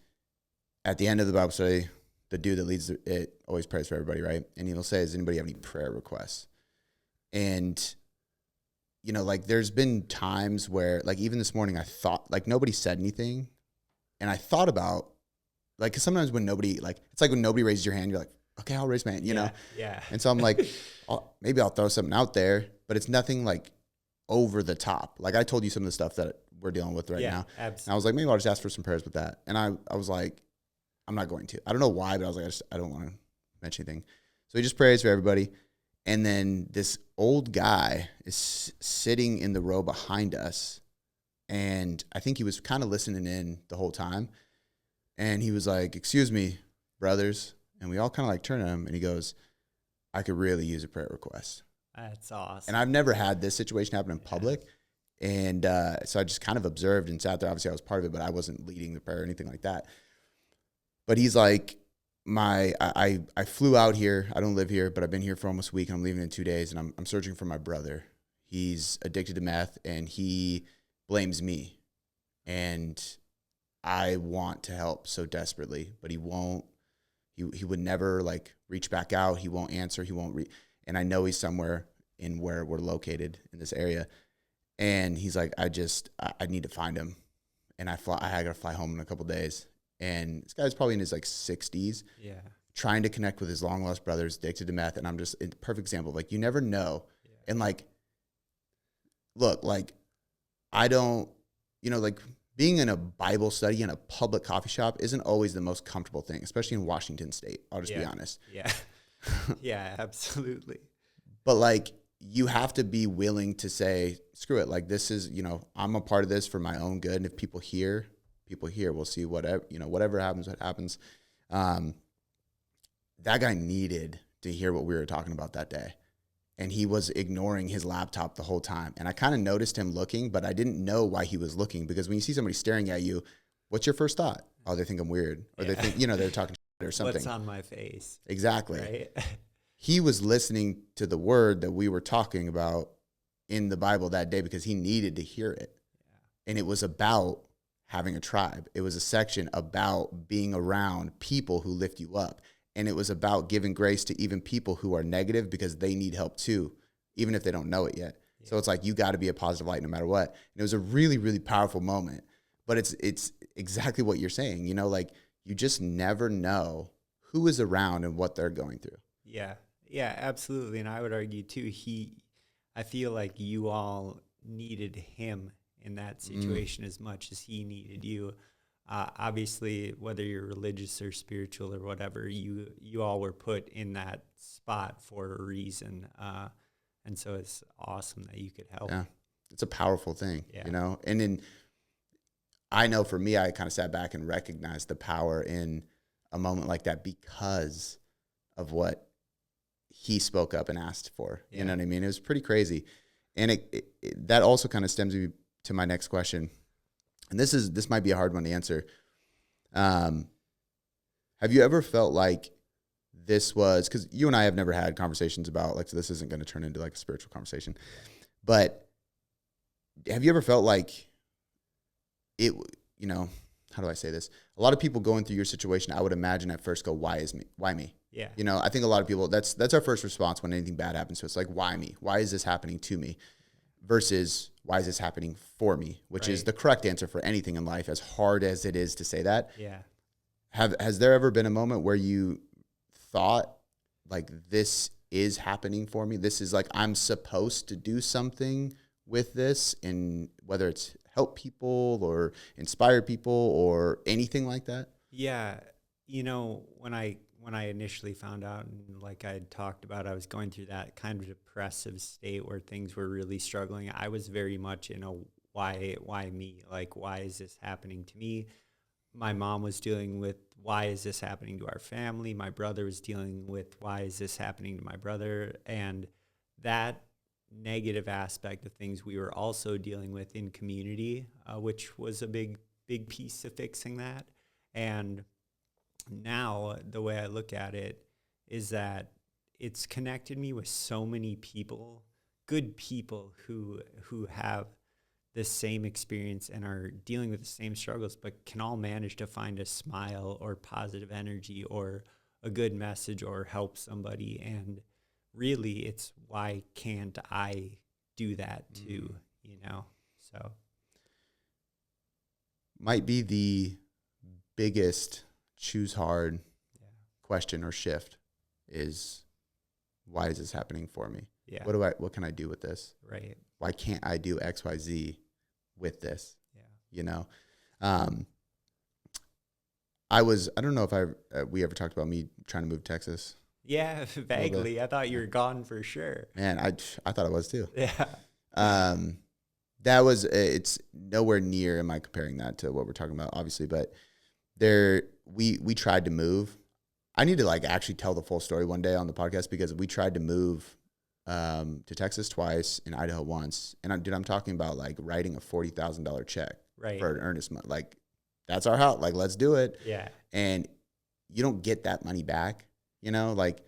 at the end of the Bible study, the dude that leads it always prays for everybody, right? And he'll say, does anybody have any prayer requests? And, you know, like there's been times where, like even this morning, I thought, like nobody said anything. And I thought about, like, 'cause sometimes when nobody, like, it's like when nobody raises your hand, you're like, okay, I'll raise my hand, you know? Yeah. And so I'm like, maybe I'll throw something out there. but it's nothing like over the top. Like I told you some of the stuff that we're dealing with right now. Absolutely. And I was like, maybe I'll just ask for some prayers with that. And I was like, I'm not going to. I don't know why, but I was like, I don't want to mention anything. So he just prays for everybody. And then this old guy is sitting in the row behind us. And I think he was kind of listening in the whole time. And he was like, excuse me, brothers. And we all kind of like turn to him and he goes, I could really use a prayer request. That's awesome. And I've never had this situation happen in public. And so I just kind of observed and sat there. Obviously I was part of it, but I wasn't leading the prayer or anything like that. But he's like, I flew out here. I don't live here, but I've been here for almost a week. And I'm leaving in 2 days. And I'm searching for my brother. He's addicted to meth and he blames me. And I want to help so desperately, but he won't. He would never like reach back out. He won't answer. He won't and I know he's somewhere in where we're located in this area. And he's like, I need to find him. And I got to fly home in a couple of days. And this guy's probably in his like 60s. Yeah. Trying to connect with his long lost brothers, addicted to meth. And I'm just a perfect example of like, you never know. Yeah. And like, look, like I don't, like being in a Bible study in a public coffee shop isn't always the most comfortable thing, especially in Washington State. I'll just be honest. Yeah. Yeah, absolutely. But like, you have to be willing to say, screw it. Like this is, I'm a part of this for my own good. And if people hear, we'll see whatever happens, what happens. That guy needed to hear what we were talking about that day. And he was ignoring his laptop the whole time. And I kind of noticed him looking, but I didn't know why he was looking, because when you see somebody staring at you, what's your first thought? Oh, they think I'm weird. Or they think, they're talking shit or something. What's on my face? Exactly. Right? He was listening to the word that we were talking about in the Bible that day because he needed to hear it. Yeah. And it was about having a tribe. It was a section about being around people who lift you up. And it was about giving grace to even people who are negative because they need help too, even if they don't know it yet. Yeah. So it's like, you got to be a positive light no matter what. And it was a really, really powerful moment. But it's exactly what you're saying. Like you just never know who is around and what they're going through. Yeah. Yeah, absolutely. And I would argue too, I feel like you all needed him in that situation as much as he needed you. Obviously, whether you're religious or spiritual or whatever, you all were put in that spot for a reason. And so it's awesome that you could help. Yeah, it's a powerful thing, And then I know for me, I kind of sat back and recognized the power in a moment like that because of what he spoke up and asked for. You know what I mean? It was pretty crazy. And that also kind of stems me to my next question. And this might be a hard one to answer. Have you ever felt like this was, because you and I have never had conversations about, like, so this isn't going to turn into like a spiritual conversation, but have you ever felt like it, how do I say this? A lot of people going through your situation, I would imagine at first go, why me? Yeah. I think a lot of people, that's our first response when anything bad happens to us. Like, why me? Why is this happening to me? Versus, why is this happening for me? Which is the correct answer for anything in life, as hard as it is to say that. Yeah. Has there ever been a moment where you thought, like, this is happening for me? This is like, I'm supposed to do something with this, and whether it's help people or inspire people or anything like that? Yeah. When I initially found out, and like I had talked about, I was going through that kind of depressive state where things were really struggling. I was very much in a why me? Like, why is this happening to me? My mom was dealing with, why is this happening to our family? My brother was dealing with, why is this happening to my brother? And that negative aspect of things we were also dealing with in community, which was a big piece of fixing that. And now the way I look at it is that it's connected me with so many people, good people who have the same experience and are dealing with the same struggles, but can all manage to find a smile or positive energy or a good message or help somebody. And really, it's, why can't I do that too? So might be the biggest choose hard question or shift is, why is this happening for me? Yeah. What can I do with this? Right. Why can't I do X, Y, Z with this? Yeah. You know? I don't know if we ever talked about me trying to move to Texas. Yeah, vaguely. I thought you were gone for sure. Man, I thought I was too. Yeah. It's nowhere near, am I comparing that to what we're talking about, obviously, but we tried to move. I need to like actually tell the full story one day on the podcast, because we tried to move to Texas twice and Idaho once. And I'm talking about like writing a $40,000 check for an earnest month. Like, that's our house. Like, let's do it. Yeah. And you don't get that money back, you know, like,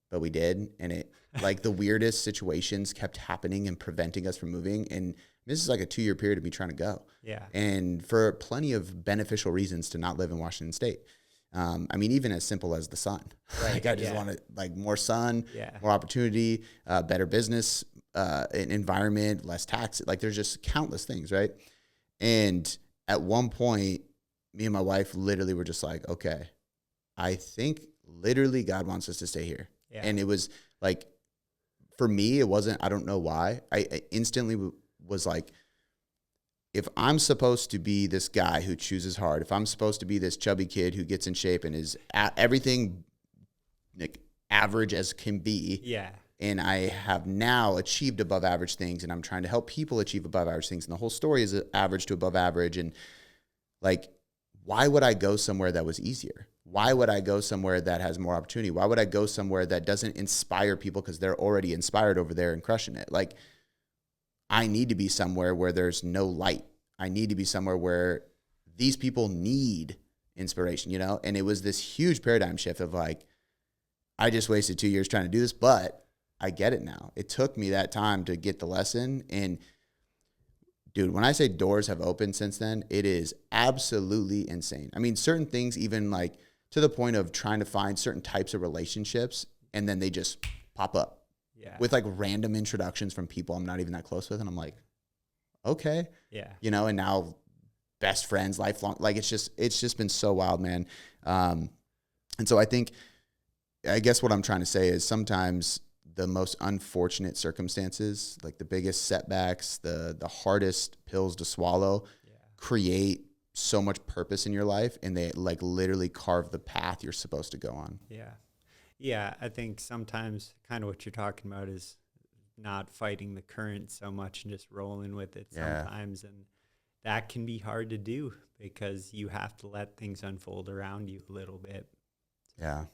but we did. And it, like, the weirdest situations kept happening and preventing us from moving. And this is like a 2-year period of me trying to go. Yeah. And for plenty of beneficial reasons to not live in Washington State. I mean, even as simple as the sun. Right. Like, I just wanted like more sun, Yeah. more opportunity, better business, an environment, less tax. Like, there's just countless things, right? And at one point, me and my wife literally were just like, okay, I think literally God wants us to stay here. Yeah. And it was like, for me, it wasn't, I don't know why. I instantly was like, if I'm supposed to be this guy who chooses hard, if I'm supposed to be this chubby kid who gets in shape and is everything like average as can be, Yeah. and I have now achieved above average things, and I'm trying to help people achieve above average things, and the whole story is average to above average, and like, why would I go somewhere that was easier? Why would I go somewhere that has more opportunity? Why would I go somewhere that doesn't inspire people because they're already inspired over there and crushing it? Like, I need to be somewhere where there's no light. I need to be somewhere where these people need inspiration, you know? And it was this huge paradigm shift of like, I just wasted 2 years trying to do this, but I get it now. It took me that time to get the lesson. And dude, when I say doors have opened since then, it is absolutely insane. I mean, certain things, even like to the point of trying to find certain types of relationships, and then they just pop up. Yeah. With like random introductions from people I'm not even that close with. And I'm like, okay. Yeah. You know, and now best friends, lifelong, like it's just been so wild, man. And so I guess what I'm trying to say is sometimes the most unfortunate circumstances, like the biggest setbacks, the hardest pills to swallow, create so much purpose in your life, and they like literally carve the path you're supposed to go on. Yeah. Yeah, I think sometimes kind of what you're talking about is not fighting the current so much and just rolling with it sometimes. And that can be hard to do because you have to let things unfold around you a little bit. Yeah.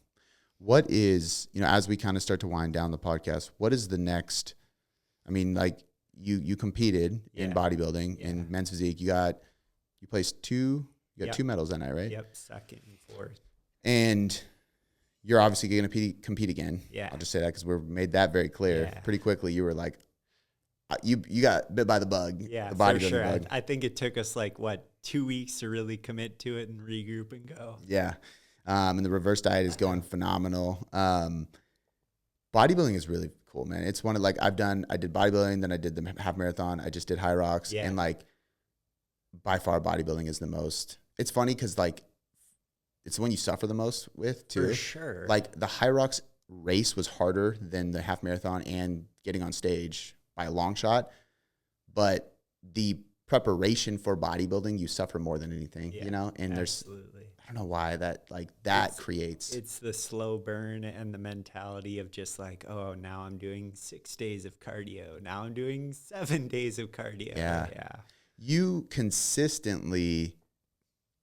What is, you know, as we kind of start to wind down the podcast, what is the next, I mean, like you competed in bodybuilding in men's physique. You placed two medals that night, right? Yep. 2nd and 4th. And you're obviously going to compete again. Yeah. I'll just say that because we made that very clear pretty quickly. You were like, you got bit by the bug. Yeah, the for sure. bug. I think it took us like 2 weeks to really commit to it and regroup and go. Yeah. And the reverse diet is going phenomenal. Bodybuilding is really cool, man. It's one of like, I did bodybuilding, then I did the half marathon. I just did high rocks. Yeah. And like, by far bodybuilding is the most, it's funny because like, it's the one you suffer the most with too. For sure. Like the high rocks race was harder than the half marathon and getting on stage by a long shot. But the preparation for bodybuilding, you suffer more than anything, you know? And absolutely. I don't know why that creates. It's the slow burn and the mentality of just like, oh, now I'm doing 6 days of cardio. Now I'm doing 7 days of cardio. Yeah. Yeah. You consistently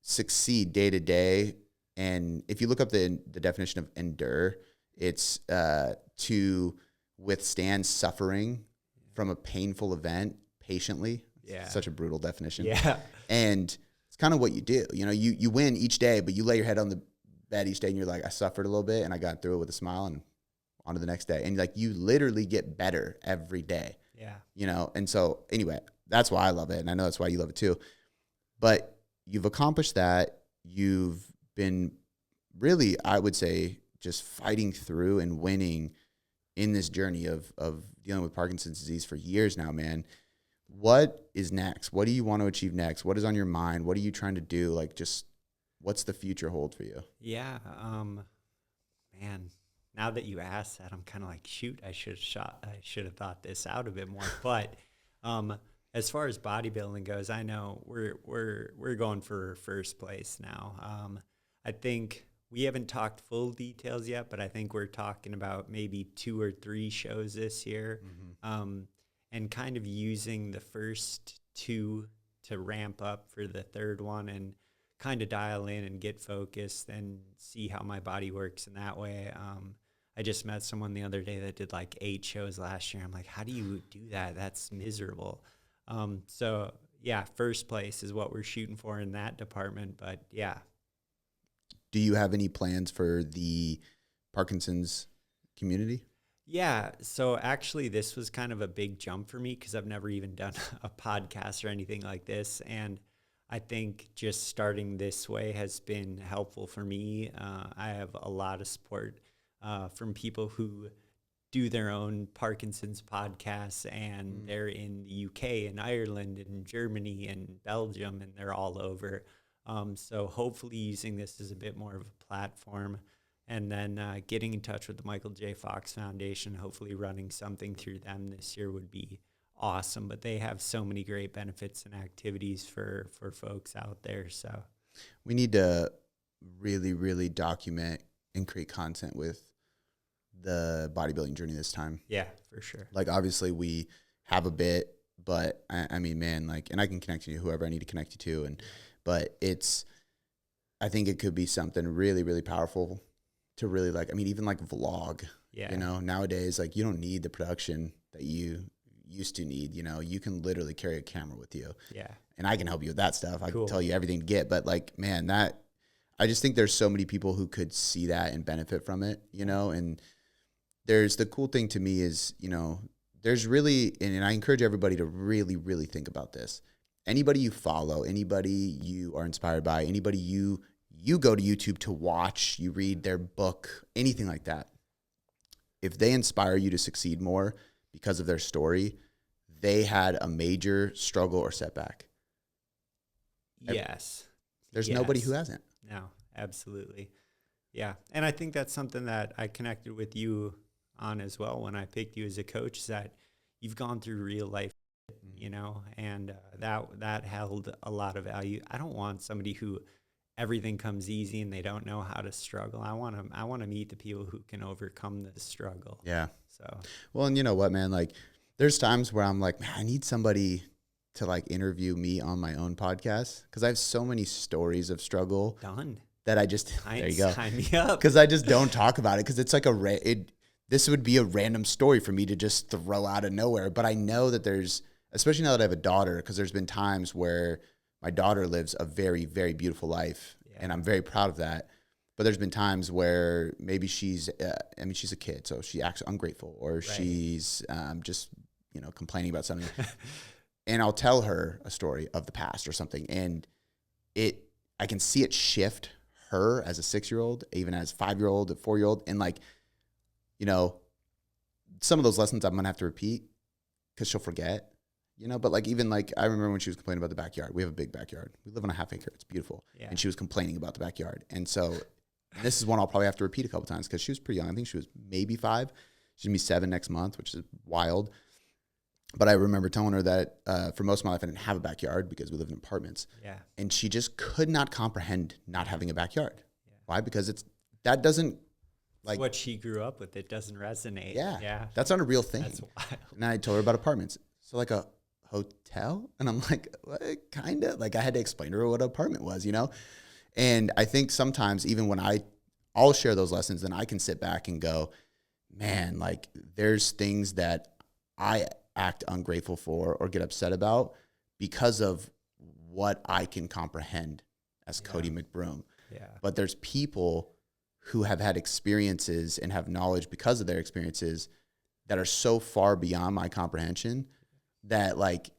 succeed day to day. And if you look up the definition of endure, it's to withstand suffering from a painful event patiently. Yeah. It's such a brutal definition. Yeah. And it's kind of what you do. You know, you win each day, but you lay your head on the bed each day and you're like, I suffered a little bit and I got through it with a smile and on to the next day. And like you literally get better every day. Yeah. You know, and so anyway, that's why I love it. And I know that's why you love it too. But you've accomplished that. You've been really, I would say, just fighting through and winning in this journey of dealing with Parkinson's disease for years now, man. What is next? What do you want to achieve next? What is on your mind? What are you trying to do? Like, just what's the future hold for you? Yeah. Man, now that you asked that, I'm kind of like, shoot, I should have thought this out a bit more. But as far as bodybuilding goes, I know we're going for first place now. I think we haven't talked full details yet, but I think we're talking about maybe 2 or 3 shows this year, and kind of using the first 2 to ramp up for the third one and kind of dial in and get focused and see how my body works in that way. I just met someone the other day that did like 8 shows last year. I'm like, how do you do that? That's miserable. So yeah, first place is what we're shooting for in that department. But yeah. Do you have any plans for the Parkinson's community? Yeah. So actually this was kind of a big jump for me because I've never even done a podcast or anything like this. And I think just starting this way has been helpful for me. I have a lot of support from people who do their own Parkinson's podcasts, and they're in the UK and Ireland and Germany and Belgium, and they're all over. So hopefully using this as a bit more of a platform, and then getting in touch with the Michael J. Fox Foundation, hopefully running something through them this year would be awesome. But they have so many great benefits and activities for folks out there. So we need to really, really document and create content with the bodybuilding journey this time. Yeah, for sure. Like, obviously we have a bit, but I mean, man, like, and I can connect you to whoever I need to connect you to. But I think it could be something really, really powerful to really, like, I mean, even like vlog, you know, nowadays, like, you don't need the production that you used to need, you know, you can literally carry a camera with you. Yeah. And I can help you with that stuff. I can tell you everything to get, but like, man, I just think there's so many people who could see that and benefit from it, you know. And there's the cool thing to me is, you know, there's really, and I encourage everybody to really, really think about this. Anybody you follow, anybody you are inspired by, anybody you go to YouTube to watch, you read their book, anything like that. If they inspire you to succeed more because of their story, they had a major struggle or setback. Yes. There's nobody who hasn't. No, absolutely. Yeah. And I think that's something that I connected with you on as well when I picked you as a coach, is that you've gone through real life, you know, and that held a lot of value. I don't want somebody who everything comes easy and they don't know how to struggle. I want to meet the people who can overcome the struggle. Yeah. So, well, and you know what, man, like, there's times where I'm like, man, I need somebody to like interview me on my own podcast, because I have so many stories of struggle that I just, there you go. Sign me up. Because I just don't talk about it, because it's like this would be a random story for me to just throw out of nowhere. But I know that there's, especially now that I have a daughter, because there's been times where my daughter lives a very, very beautiful life, and I'm very proud of that. But there's been times where maybe she's a kid, so she acts ungrateful, or she's just, you know, complaining about something. And I'll tell her a story of the past or something, and I can see it shift her as a 6-year-old, even as a 5-year-old, a 4-year-old, and like, you know, some of those lessons I'm gonna have to repeat because she'll forget, you know. But like, even like, I remember when she was complaining about the backyard. We have a big backyard. We live on a half acre. It's beautiful. Yeah. And she was complaining about the backyard. And so this is one I'll probably have to repeat a couple times, because she was pretty young. I think she was maybe 5. She's gonna be 7 next month, which is wild. But I remember telling her that for most of my life I didn't have a backyard because we lived in apartments. Yeah. And she just could not comprehend not having a backyard. Yeah. Why? Because that doesn't, like, what she grew up with, it doesn't resonate. Yeah. Yeah. That's not a real thing. That's wild. And I told her about apartments. So like a hotel? And I'm like, what? Kind of. Like, I had to explain to her what an apartment was, you know? And I think sometimes even when I'll share those lessons, then I can sit back and go, man, like, there's things that I act ungrateful for or get upset about because of what I can comprehend as Cody McBroom. Yeah. But there's people who have had experiences and have knowledge because of their experiences that are so far beyond my comprehension that, like,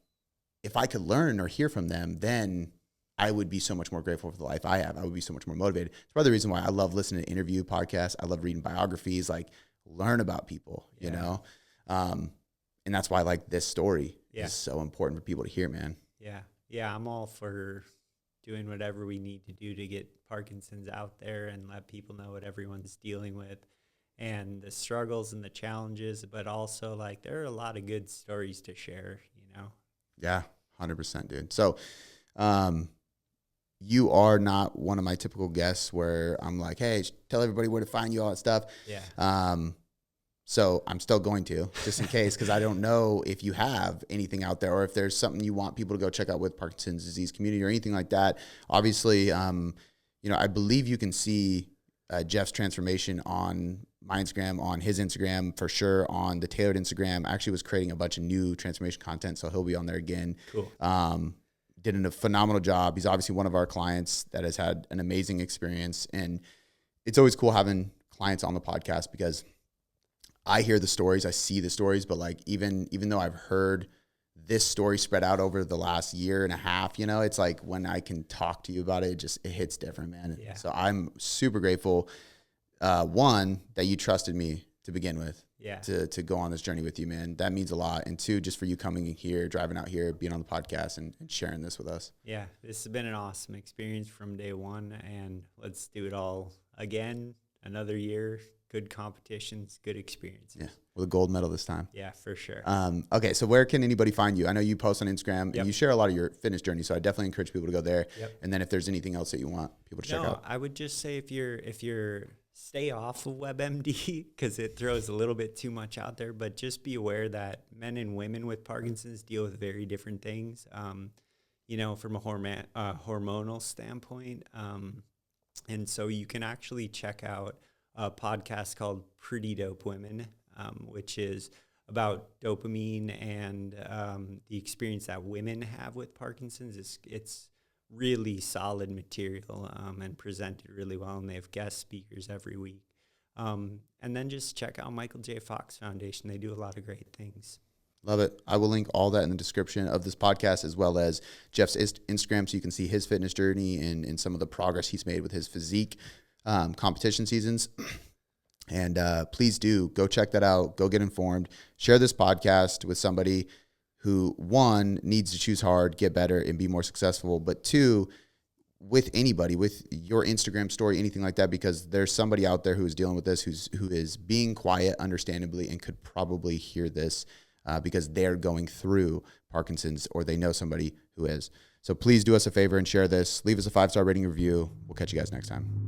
if I could learn or hear from them, then I would be so much more grateful for the life I have. I would be so much more motivated. It's part of the reason why I love listening to interview podcasts. I love reading biographies, like, learn about people, you know? And that's why, like, this story is so important for people to hear, man. Yeah. Yeah. I'm all for doing whatever we need to do to get Parkinson's out there and let people know what everyone's dealing with. and the struggles and the challenges, but also like there are a lot of good stories to share, Yeah, 100%, dude. So, you are not one of my typical guests where I'm like, hey, tell everybody where to find you, all that stuff. Yeah. So I'm still going to, just in case, because I don't know if you have anything out there or if there's something you want people to go check out with Parkinson's disease community or anything like that. Obviously, I believe you can see Jeff's transformation on my Instagram, on his Instagram, for sure, on the Tailored Instagram. I actually was creating a bunch of new transformation content, so he'll be on there again. Cool. Did a phenomenal job. He's obviously one of our clients that has had an amazing experience, and it's always cool having clients on the podcast because I hear the stories, I see the stories, but like even though I've heard this story spread out over the last year and a half, it's like when I can talk to you about it, it hits different, man. Yeah. So I'm super grateful, one, that you trusted me to begin with, to go on this journey with you, man. That means a lot. And two, just for you coming in here, driving out here, being on the podcast and sharing this with us. Yeah, this has been an awesome experience from day one, and let's do it all again. Another year. Good competitions, good experiences. Yeah, with a gold medal this time. Yeah, for sure. Okay, so where can anybody find you? I know you post on Instagram Yep. and you share a lot of your fitness journey, so I definitely encourage people to go there. Yep. And then if there's anything else that you want people to check out. I would just say if you're stay off of WebMD because it throws a little bit too much out there, but just be aware that men and women with Parkinson's deal with very different things. From a hormonal standpoint, and so you can actually check out a podcast called Pretty Dope Women, which is about dopamine and the experience that women have with Parkinson's. It's really solid material and presented really well, and they have guest speakers every week. And then just check out Michael J. Fox Foundation. They do a lot of great things. Love it. I will link all that in the description of this podcast, as well as Jeff's Instagram, so you can see his fitness journey and some of the progress he's made with his physique competition seasons. And please do go check that out. Go get informed. Share this podcast with somebody who, one, needs to choose hard, get better, and be more successful. But two, with anybody, with your Instagram story, anything like that, because there's somebody out there who is dealing with this, who is being quiet, understandably, and could probably hear this because they're going through Parkinson's or they know somebody who is. So please do us a favor and share this. Leave us a 5-star rating review. We'll catch you guys next time.